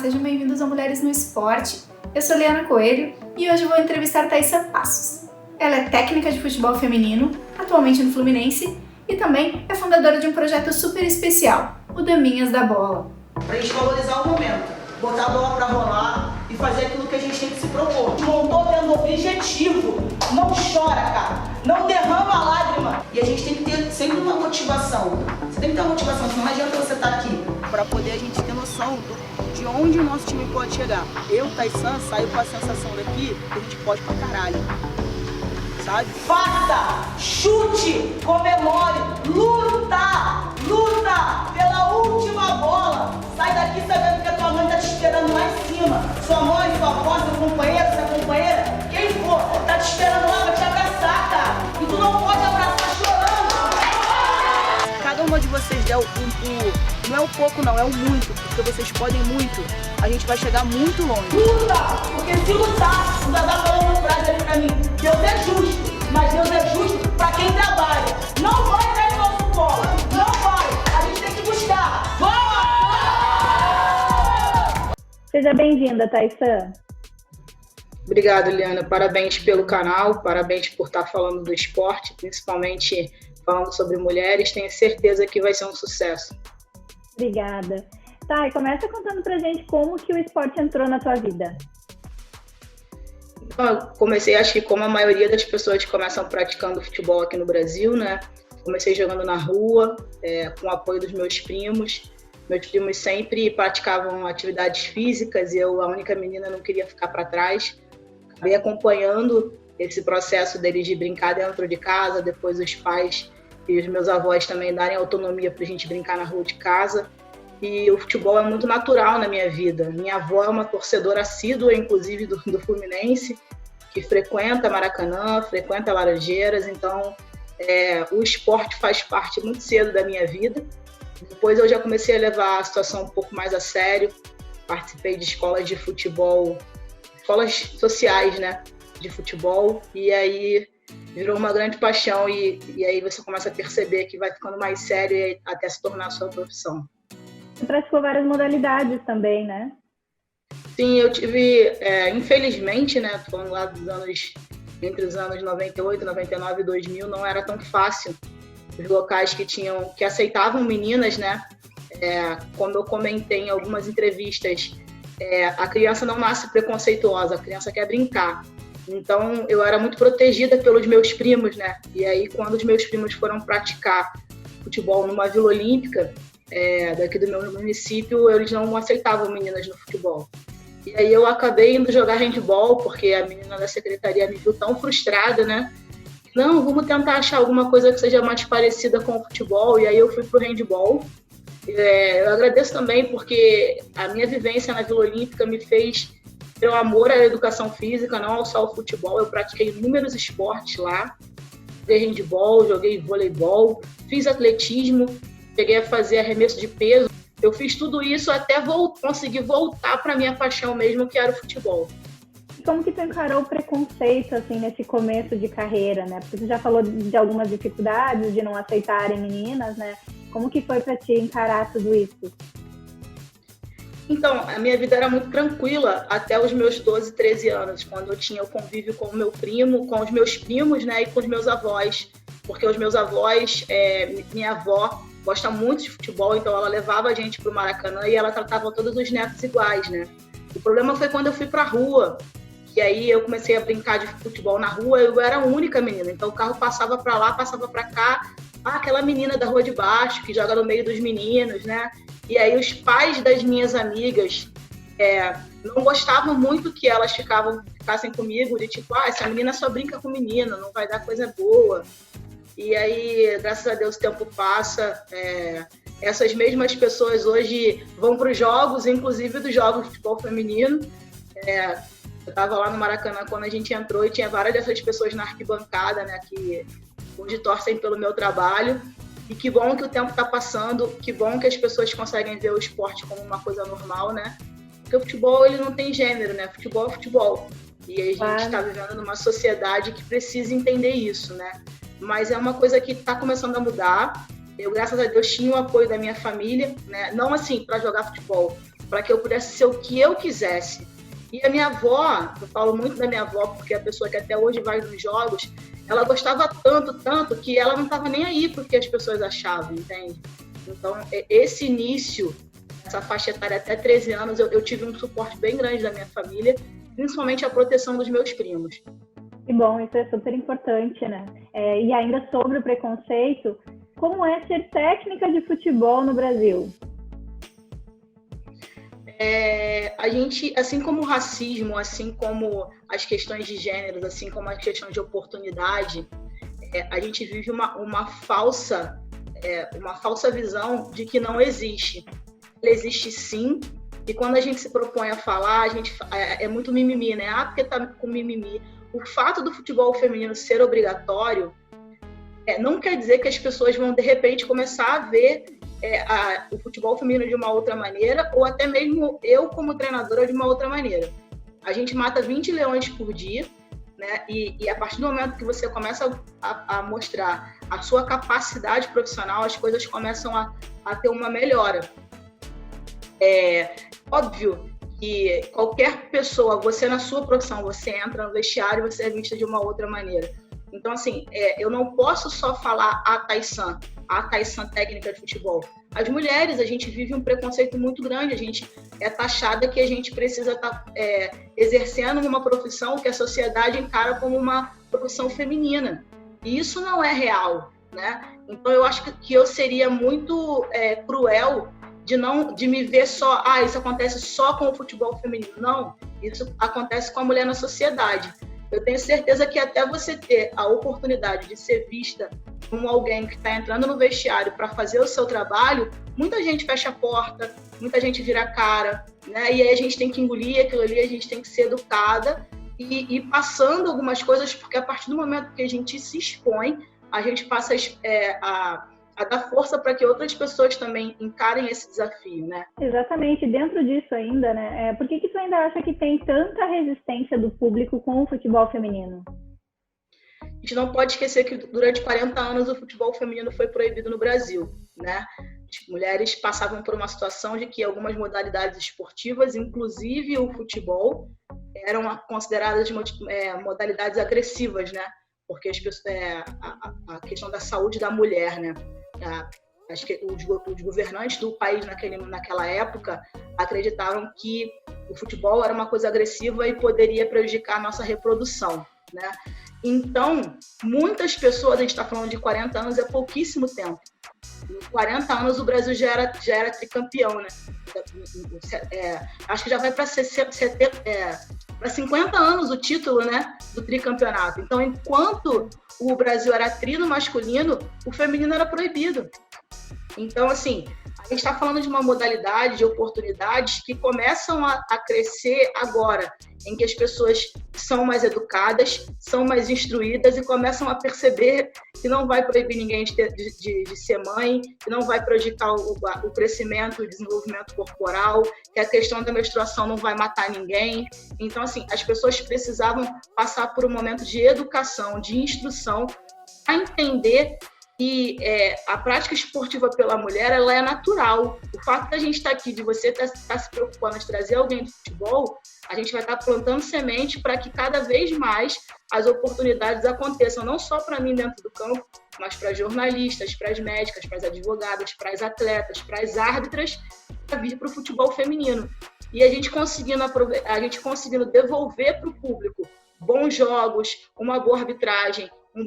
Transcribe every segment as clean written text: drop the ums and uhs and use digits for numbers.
sejam bem-vindos ao Mulheres no Esporte. Eu sou Liana Coelho e hoje vou entrevistar Thaisa Passos. Ela é técnica de futebol feminino, atualmente no Fluminense, e também é fundadora de um projeto super especial, o Daminhas da Bola. Pra gente valorizar o momento, botar a bola pra rolar e fazer aquilo que a gente tem que se propor. Montou tendo objetivo, não chora, cara, não derrama a lágrima. E a gente tem que ter sempre uma motivação. Você tem que ter uma motivação, senão não adianta você estar aqui. Pra poder a gente ter noção de onde o nosso time pode chegar. Eu, Thaisa, saio com a sensação daqui que a gente pode pra caralho. Sabe? Faça, chute, comemore, luta pela última bola. Sai daqui sabendo que a tua mãe tá te esperando lá em cima. Sua mãe, sua avó, seu companheiro, sua companheira, quem for, tá te esperando lá pra te abraçar, cara. E tu não pode abraçar chorando. Se cada uma de vocês der não é o pouco não, é o muito, porque vocês podem muito. A gente vai chegar muito longe. Luta! Porque se lutar, ainda dá falando uma frase ali pra mim. Deus é justo, mas Deus é justo pra quem trabalha. Não vai cair no nosso colo, não vai. A gente tem que buscar. Vamos! Seja bem-vinda, Thaisa. Obrigado, Liana. Parabéns pelo canal, parabéns por estar falando do esporte, principalmente falando sobre mulheres. Tenho certeza que vai ser um sucesso. Obrigada. Tá, e começa contando pra gente como que o esporte entrou na tua vida. Eu comecei, acho que como a maioria das pessoas começam praticando futebol aqui no Brasil, né? Comecei jogando na rua, com o apoio dos meus primos. Meus primos sempre praticavam atividades físicas e eu, a única menina, não queria ficar para trás. Acabei acompanhando esse processo deles de brincar dentro de casa, depois os pais e os meus avós também darem autonomia para a gente brincar na rua de casa. E o futebol é muito natural na minha vida. Minha avó é uma torcedora assídua, inclusive, do Fluminense, que frequenta Maracanã, frequenta Laranjeiras. Então, o esporte faz parte muito cedo da minha vida. Depois eu já comecei a levar a situação um pouco mais a sério. Participei de escolas de futebol, escolas sociais, né, de futebol. E aí virou uma grande paixão e aí você começa a perceber que vai ficando mais sério até se tornar a sua profissão. Você praticou várias modalidades também, né? Sim, eu tive, infelizmente, né, falando lá entre os anos 98, 99 e 2000, não era tão fácil. Os locais que aceitavam meninas, né, como eu comentei em algumas entrevistas, a criança não nasce preconceituosa, a criança quer brincar. Então, eu era muito protegida pelos meus primos, né? E aí, quando os meus primos foram praticar futebol numa Vila Olímpica, daqui do meu município, eles não aceitavam meninas no futebol. E aí eu acabei indo jogar handball, porque a menina da secretaria me viu tão frustrada, né? Não, vamos tentar achar alguma coisa que seja mais parecida com o futebol. E aí eu fui pro handball. Eu agradeço também porque a minha vivência na Vila Olímpica me fez ter um amor à educação física, não só ao futebol. Eu pratiquei inúmeros esportes lá. Joguei handball, joguei voleibol, fiz atletismo, cheguei a fazer arremesso de peso. Eu fiz tudo isso até conseguir voltar para a minha paixão mesmo, que era o futebol. Como que tu encarou o preconceito, assim, nesse começo de carreira, né? Porque tu já falou de algumas dificuldades, de não aceitarem meninas, né? Como que foi para ti encarar tudo isso? Então, a minha vida era muito tranquila até os meus 12, 13 anos, quando eu tinha o convívio com o meu primo, com os meus primos, né, e com os meus avós. Porque os meus avós, minha avó gosta muito de futebol, então ela levava a gente para o Maracanã e ela tratava todos os netos iguais, né? O problema foi quando eu fui para a rua, e aí eu comecei a brincar de futebol na rua, eu era a única menina, então o carro passava para lá, passava para cá, aquela menina da rua de baixo, que joga no meio dos meninos, né? E aí os pais das minhas amigas não gostavam muito que elas ficassem comigo, de tipo, essa menina só brinca com menino, não vai dar coisa boa. E aí, graças a Deus, o tempo passa, essas mesmas pessoas hoje vão para os jogos, inclusive dos jogos de futebol feminino. Eu estava lá no Maracanã quando a gente entrou e tinha várias dessas pessoas na arquibancada, né, que hoje torcem pelo meu trabalho. E que bom que o tempo está passando, que bom que as pessoas conseguem ver o esporte como uma coisa normal, né? Porque o futebol, ele não tem gênero, né? Futebol é futebol. E a gente está vivendo numa sociedade que precisa entender isso, né? Mas é uma coisa que está começando a mudar. Eu, graças a Deus, tinha o apoio da minha família, né? Não assim para jogar futebol, para que eu pudesse ser o que eu quisesse. E a minha avó, eu falo muito da minha avó, porque é a pessoa que até hoje vai nos jogos, ela gostava tanto, que ela não estava nem aí porque as pessoas achavam, entende? Então, esse início, essa faixa etária até 13 anos, eu tive um suporte bem grande da minha família, principalmente a proteção dos meus primos. Que bom, isso é super importante, né? E ainda sobre o preconceito, como é ser técnica de futebol no Brasil? A gente, assim como o racismo, assim como as questões de gêneros, assim como a questão de oportunidade, a gente vive uma falsa visão de que não existe. Ela existe sim, e quando a gente se propõe a falar, a gente é muito mimimi, né? Porque tá com mimimi. O fato do futebol feminino ser obrigatório não quer dizer que as pessoas vão, de repente, começar a ver o futebol feminino de uma outra maneira, ou até mesmo eu, como treinadora, de uma outra maneira. A gente mata 20 leões por dia, né? E a partir do momento que você começa a mostrar a sua capacidade profissional, as coisas começam a ter uma melhora. Óbvio que qualquer pessoa, você na sua profissão, você entra no vestiário e você é vista de uma outra maneira. Então, assim, eu não posso só falar a Taysan técnica de futebol. As mulheres, a gente vive um preconceito muito grande, a gente é taxada que a gente precisa estar exercendo uma profissão que a sociedade encara como uma profissão feminina. E isso não é real, né? Então, eu acho que eu seria muito cruel de me ver só, isso acontece só com o futebol feminino. Não, isso acontece com a mulher na sociedade. Eu tenho certeza que até você ter a oportunidade de ser vista como alguém que está entrando no vestiário para fazer o seu trabalho, muita gente fecha a porta, muita gente vira a cara, né? E aí a gente tem que engolir aquilo ali, a gente tem que ser educada e passando algumas coisas, porque a partir do momento que a gente se expõe, a gente passa a dar força para que outras pessoas também encarem esse desafio, né? Exatamente, dentro disso ainda, né? Por que tu ainda acha que tem tanta resistência do público com o futebol feminino? A gente não pode esquecer que durante 40 anos o futebol feminino foi proibido no Brasil, né? As mulheres passavam por uma situação de que algumas modalidades esportivas, inclusive o futebol, eram consideradas modalidades agressivas, né? Porque a questão da saúde da mulher, né? Acho que os governantes do país naquela época acreditavam que o futebol era uma coisa agressiva e poderia prejudicar a nossa reprodução, né? Então, muitas pessoas, a gente está falando de 40 anos, é pouquíssimo tempo. Em 40 anos o Brasil já era tricampeão, né? Acho que já vai para 50 anos o título, né, do tricampeonato. Então, enquanto o Brasil era tri no masculino, o feminino era proibido. Então, assim, a gente está falando de uma modalidade de oportunidades que começam a crescer agora, em que as pessoas são mais educadas, são mais instruídas e começam a perceber que não vai proibir ninguém de ser mãe, que não vai prejudicar o crescimento e o desenvolvimento corporal, que a questão da menstruação não vai matar ninguém. Então, assim, as pessoas precisavam passar por um momento de educação, de instrução, para entender que a prática esportiva pela mulher, ela é natural. O fato da gente estar aqui, de você estar se preocupando de trazer alguém do futebol, a gente vai estar plantando semente para que cada vez mais as oportunidades aconteçam, não só para mim dentro do campo, mas para as jornalistas, para as médicas, para as advogadas, para as atletas, para as árbitras, para vir para o futebol feminino. E a gente conseguindo devolver para o público bons jogos, uma boa arbitragem, um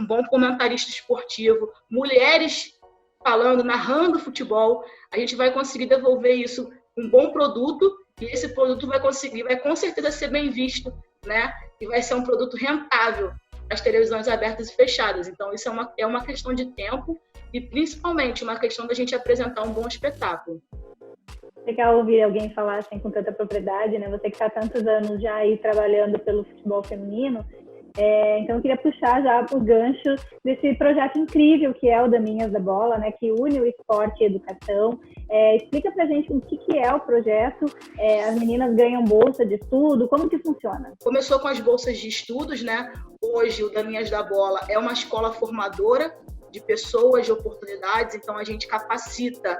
bom comentarista esportivo, mulheres falando, narrando futebol, a gente vai conseguir devolver isso, um bom produto, e esse produto vai com certeza ser bem visto, né? E vai ser um produto rentável nas televisões abertas e fechadas. Então, isso é uma questão de tempo e, principalmente, uma questão da gente apresentar um bom espetáculo. Legal ouvir alguém falar assim com tanta propriedade, né? Você que está há tantos anos já aí trabalhando pelo futebol feminino. Então eu queria puxar já o gancho desse projeto incrível que é o Daminhas da Bola, né, que une o esporte e a educação. Explica pra gente o que é o projeto, as meninas ganham bolsa de estudo, como que funciona? Começou com as bolsas de estudos, né? Hoje o Daminhas da Bola é uma escola formadora de pessoas, de oportunidades. Então, a gente capacita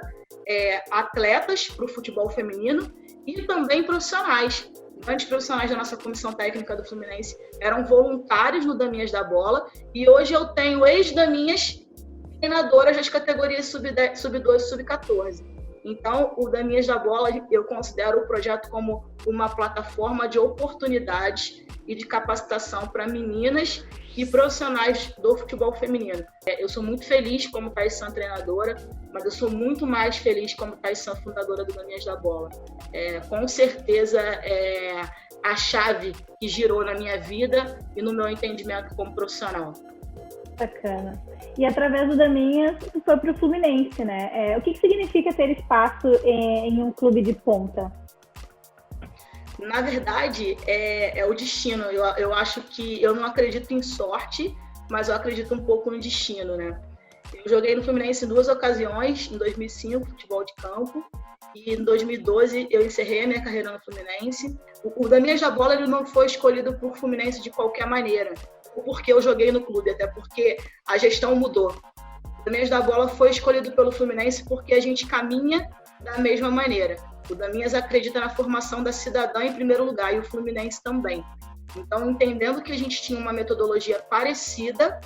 atletas para o futebol feminino e também profissionais. Grandes profissionais da nossa comissão técnica do Fluminense eram voluntários no Daminhas da Bola, e hoje eu tenho ex-daminhas treinadoras das categorias sub-12 e sub-14. Então, o Daminhas da Bola, eu considero o projeto como uma plataforma de oportunidades e de capacitação para meninas e profissionais do futebol feminino. Eu sou muito feliz como Thaissan treinadora, mas eu sou muito mais feliz como Thaissan fundadora do Daminhas da Bola. Com certeza, a chave que girou na minha vida e no meu entendimento como profissional. Bacana. E através do Daminhas, tu foi para o Fluminense, né? O que significa ter espaço em um clube de ponta? Na verdade, é o destino. Eu acho que eu não acredito em sorte, mas eu acredito um pouco no destino, né? Eu joguei no Fluminense em 2 ocasiões, em 2005, futebol de campo, e em 2012 eu encerrei a minha carreira no Fluminense. O Daminhas da Bola ele não foi escolhido por Fluminense de qualquer maneira, porque eu joguei no clube, até porque a gestão mudou. O Daminhas da Bola foi escolhido pelo Fluminense porque a gente caminha da mesma maneira. O Daminhas acredita na formação da cidadã em primeiro lugar, e o Fluminense também. Então, entendendo que a gente tinha uma metodologia parecida,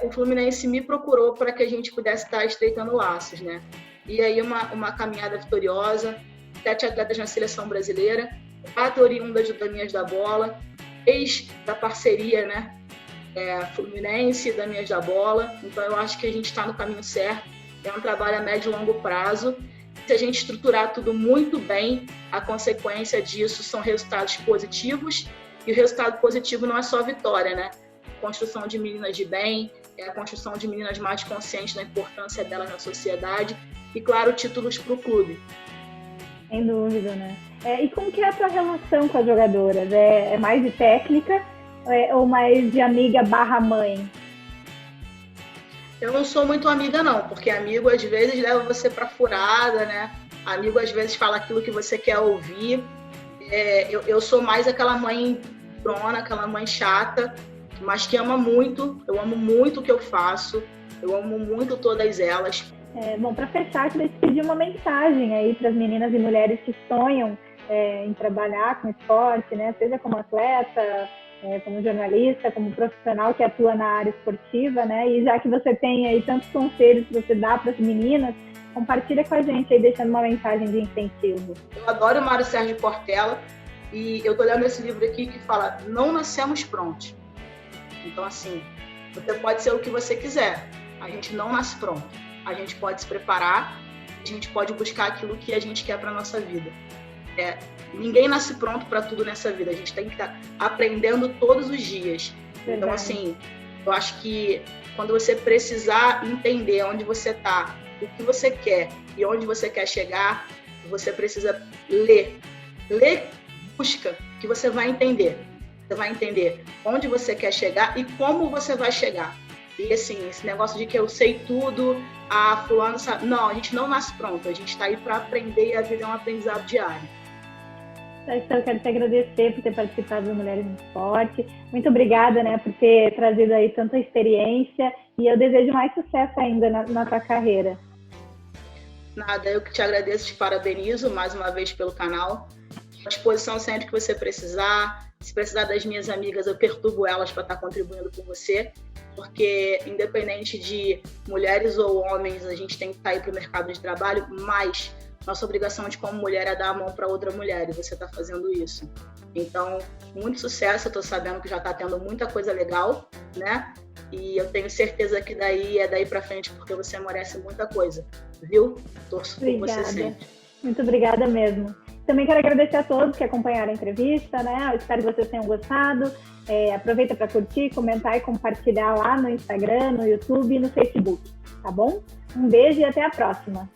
o Fluminense me procurou para que a gente pudesse estar estreitando laços, né? E aí uma caminhada vitoriosa, 7 atletas na seleção brasileira, 4 oriundas do Daminhas da Bola, 3 da parceria, né? Fluminense, Daminhas da Bola. Então, eu acho que a gente está no caminho certo. É um trabalho a médio e longo prazo. Se a gente estruturar tudo muito bem, a consequência disso são resultados positivos. E o resultado positivo não é só vitória, né? Construção de meninas de bem, a construção de meninas mais conscientes da importância delas na sociedade e, claro, títulos para o clube. Sem dúvida, né? E como que é a tua relação com as jogadoras? É mais de técnica ou mais de amiga / mãe? Eu não sou muito amiga, não, porque amigo às vezes leva você pra furada, né? Amigo às vezes fala aquilo que você quer ouvir. Eu sou mais aquela mãe brona, aquela mãe chata, mas que ama muito. Eu amo muito o que eu faço, eu amo muito todas elas. Bom, para fechar, eu queria te pedir uma mensagem aí para as meninas e mulheres que sonham em trabalhar com esporte, né? Seja como atleta, como jornalista, como profissional que atua na área esportiva, né? E já que você tem aí tantos conselhos para você dar para as meninas, compartilha com a gente aí, deixando uma mensagem de incentivo. Eu adoro o Mário Sérgio Cortella e eu tô lendo esse livro aqui que fala: não nascemos prontos. Então, assim, você pode ser o que você quiser. A gente não nasce pronto. A gente pode se preparar, a gente pode buscar aquilo que a gente quer para nossa vida. Ninguém nasce pronto para tudo nessa vida. A gente tem que estar aprendendo todos os dias. Verdade. Então, assim, eu acho que quando você precisar entender onde você está, o que você quer e onde você quer chegar, você precisa ler. Ler, busca, que você vai entender. Você vai entender onde você quer chegar e como você vai chegar. E, assim, esse negócio de que eu sei tudo, fulano sabe... Não, a gente não nasce pronto. A gente está aí para aprender e a viver um aprendizado diário. Então, eu quero te agradecer por ter participado do Mulheres no Esporte. Muito obrigada, né, por ter trazido aí tanta experiência. E eu desejo mais sucesso ainda na tua carreira. Nada, eu que te agradeço, te parabenizo mais uma vez pelo canal. À disposição sempre que você precisar. Se precisar das minhas amigas, eu perturbo elas para estar contribuindo com você. Porque, independente de mulheres ou homens, a gente tem que estar aí para o mercado de trabalho, mas nossa obrigação de como mulher é dar a mão para outra mulher, e você está fazendo isso. Então, muito sucesso, eu estou sabendo que já está tendo muita coisa legal, né? E eu tenho certeza que daí para frente, porque você merece muita coisa, viu? Torço por você sempre. Muito obrigada mesmo. Também quero agradecer a todos que acompanharam a entrevista, né? Eu espero que vocês tenham gostado. Aproveita para curtir, comentar e compartilhar lá no Instagram, no YouTube e no Facebook, tá bom? Um beijo e até a próxima!